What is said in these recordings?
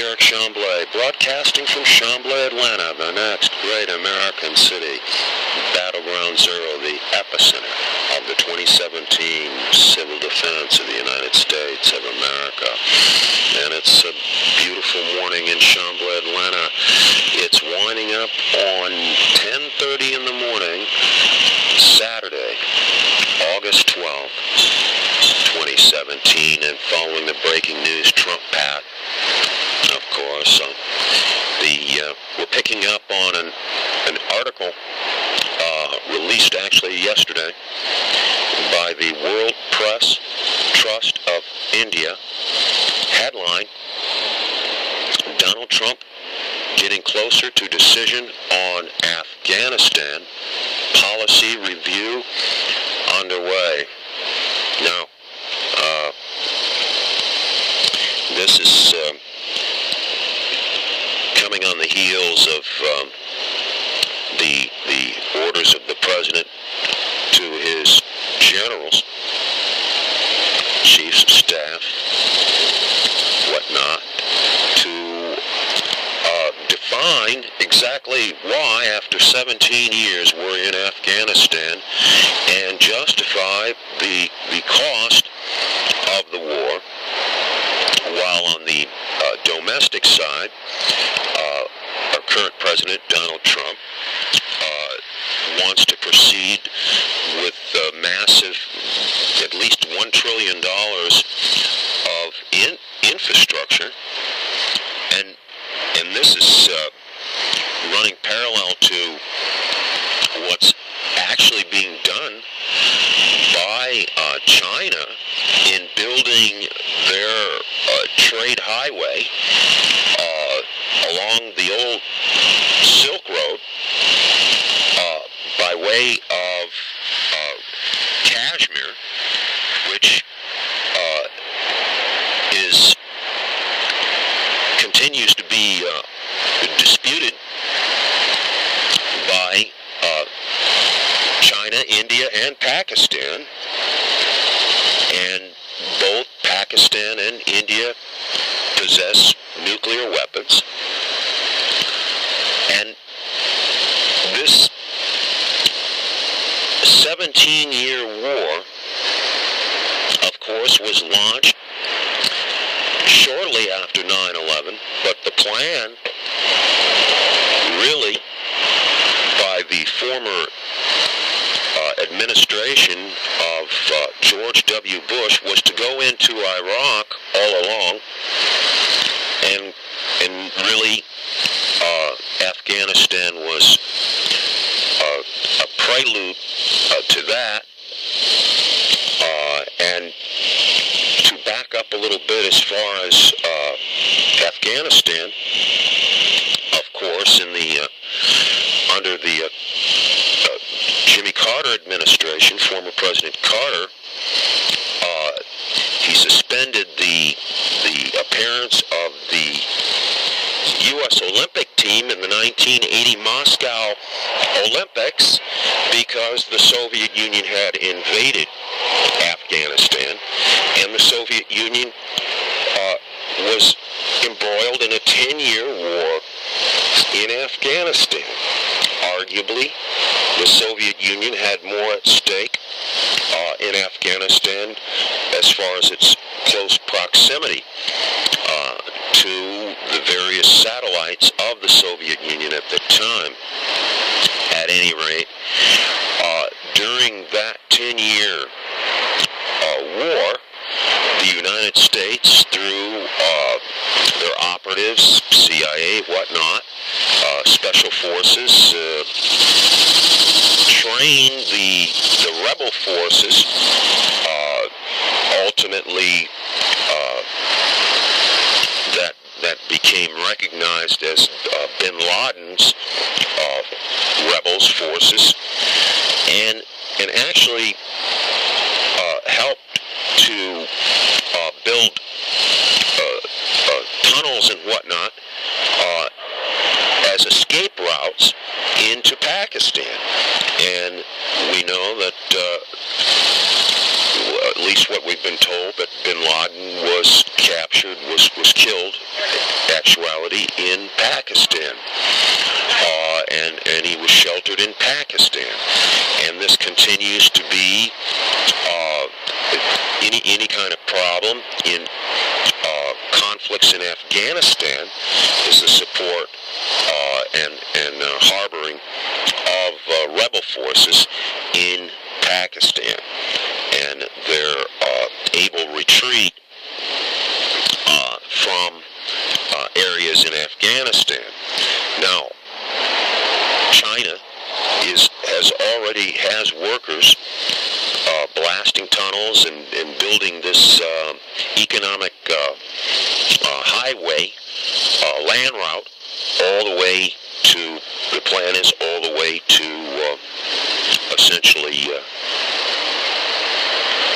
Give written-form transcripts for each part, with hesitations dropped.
Derek Chamblee, broadcasting from Chamblee, Atlanta, the next great American city. Battleground Zero, the epicenter of the 2017 civil defense of the United States of America. And it's a beautiful morning in Chamblee, Atlanta. It's winding up on 10:30 in the morning, Saturday, August 12th, 2017, and following the breaking news, Trump pat, of course. We're picking up on an article released actually yesterday by the World Press Trust of India. Headline: Donald Trump getting closer to decision on Afghanistan, policy review underway. Now, this is coming on the heels of the orders of the president to his generals, chiefs of staff, whatnot, to define exactly why, after 17 years, we're in Afghanistan, and justify the cost of the war. While on the domestic side, our current president, Donald Trump, wants to proceed with massive, at least $1 trillion of infrastructure, and this is running parallel to what's actually being done by China in building their trade highway along the old Silk Road by way of Kashmir, which continues to be disputed by China, India, and Pakistan. And both Pakistan and India possess nuclear weapons. And this 17-year war, of course, was launched shortly after 9/11, but the plan, really, by the former administration of George W. Bush, was to go into Iraq all along, and really Afghanistan was a prelude to that. And to back up a little bit, as far as Afghanistan, of course, under the Jimmy Carter administration, former President Carter, he suspended the appearance of the U.S. Olympic team in the 1980 Moscow Olympics because the Soviet Union had invaded Afghanistan, and the Soviet Union was embroiled in a 10-year war in Afghanistan. Arguably, the Soviet Union had more at stake in Afghanistan as far as its close proximity to the various satellites of the Soviet Union at the time. At any rate, during that 10-year war, the United States, through their operatives, CIA, whatnot, special forces, trained the rebel forces, ultimately that became recognized as Bin Laden's rebels forces, and actually helped to build tunnels and whatnot as escape routes into Pakistan. And we know that, at least what we've we've been told that bin Laden was captured, was killed, in actuality, in Pakistan. And he was sheltered in Pakistan. And this continues to be any kind of problem in conflicts in Afghanistan is the support and harboring of rebel forces in Pakistan and their able retreat from areas in Afghanistan. Now, China has workers blasting tunnels and building this economic highway, land route, all the way to, the plan is all the way to essentially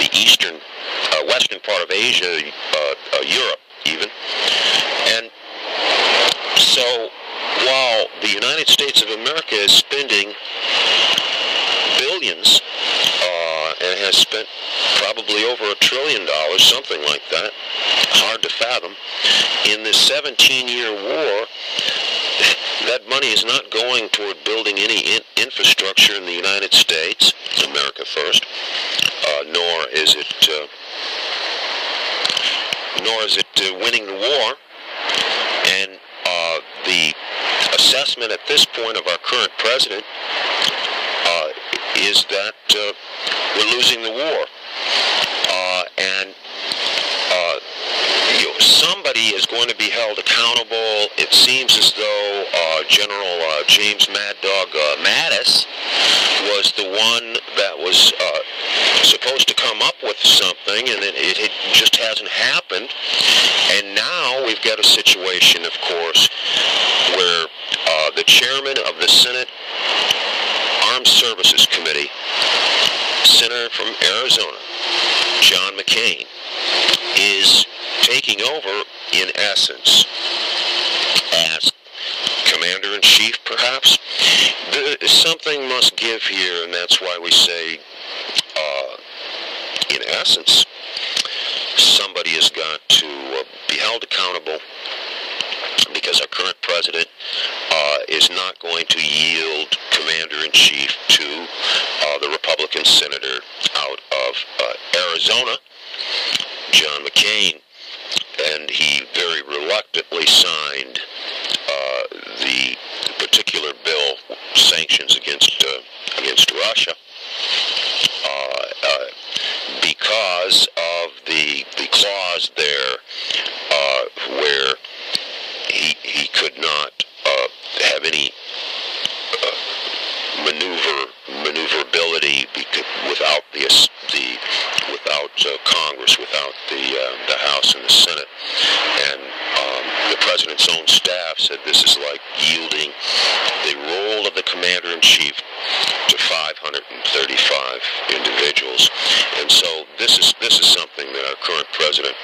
the western part of Asia, Europe even. And so while the United States of America is spending billions and has spent probably over $1 trillion, something like that, hard to fathom, in this 17-year war, that money is not going toward building any infrastructure in the United States, America first, nor is it winning the war. And the assessment at this point of our current president is that we're losing the war. And somebody is going to be held accountable. It seems as though General James Mad Dog Mattis was the one that was supposed to come up with something, and it just hasn't happened. And now we've got a situation, of course, where the chairman of the Senate Armed Services Committee, Senator from Arizona, John McCain, is taking over, in essence, as commander-in-chief, perhaps. Something must give here, and that's why we say, in essence, somebody has got to be held accountable, because our current president is not going to yield commander-in-chief to the Republican senator out of Arizona, John McCain, and he very reluctantly signed the particular bill, sanctions against Russia, because of the clause there where he could not have any maneuverability without Congress, without the House and the Senate. And the president's own staff said this is like yielding the role of the commander-in-chief to 535 individuals. And so this is something that our current president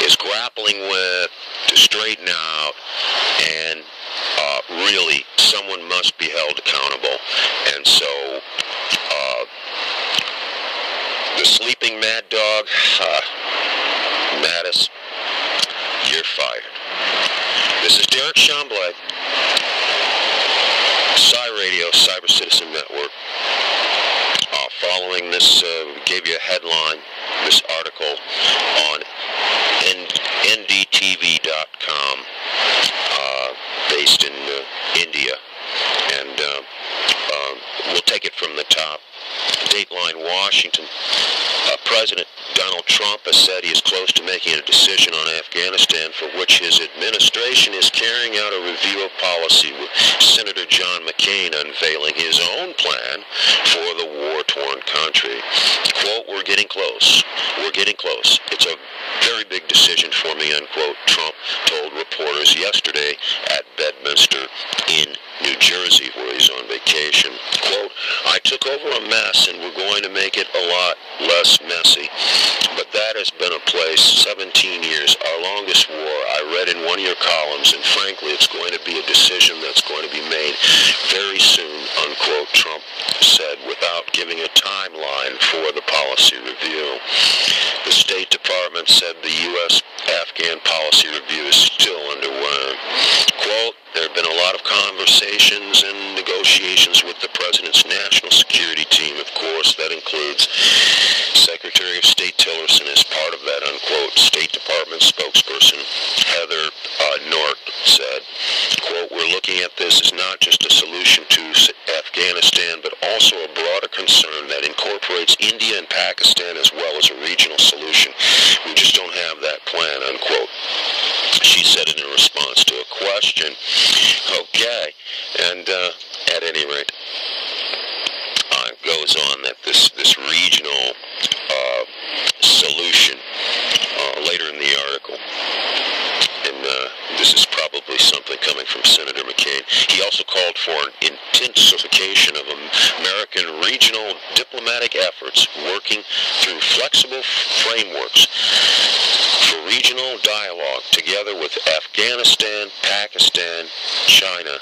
is grappling with to straighten out, and really someone must be held accountable. And so the sleeping mad dog, Mattis, you're fired. This is Derek Chamblee, CYRADYO, Cyber Citizen Network. Following this, we gave you a headline, this article on ndtv.com, based in India. And we'll take it from the top. Dateline Washington. President Donald Trump has said he is close to making a decision on Afghanistan, for which his administration is carrying out a review of policy, with Senator John McCain unveiling his own plan for the war-torn country. Quote, "We're getting close. We're getting close. It's a very big decision for me, unquote, Trump told reporters yesterday at Bedminster in New Jersey, where he's on vacation. Quote, I took over a mess and we're going to make it a lot less messy. But that has been a place 17 years, our longest war. I read in one of your columns, and frankly, it's going to be a decision that's going to be made very soon, unquote, Trump said, without giving a timeline for the policy review. The State Department said the U.S.-Afghan policy review is still underway. Quote, there have been a lot of conversations and negotiations with the President's national security team, of course. That includes Secretary of State Tillerson as part of that, unquote. State Department spokesperson Heather Nauert said, quote, we're looking at this as not just a solution to Afghanistan, but also a broader concern that incorporates India and Pakistan as well as a regional solution. We just don't have that plan, unquote. She said it in response to a question. Okay, and at any rate, it goes on that this regional solution, later in the article, and this is probably something coming from Senator McCain, he also called for an intensification of American regional diplomatic efforts working through flexible frameworks for regional dialogue together with Afghanistan, Pakistan, China,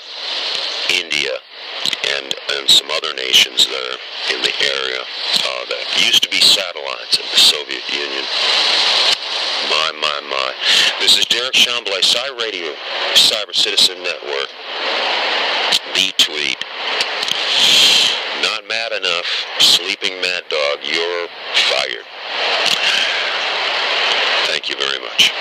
India, and some other nations there in the area that used to be satellites of the Soviet Union. My. This is Derek Chamblee, CYRADYO, Cyber Citizen Network, Beatweet. Not mad enough, sleeping mad dog, you're fired. Thank you very much.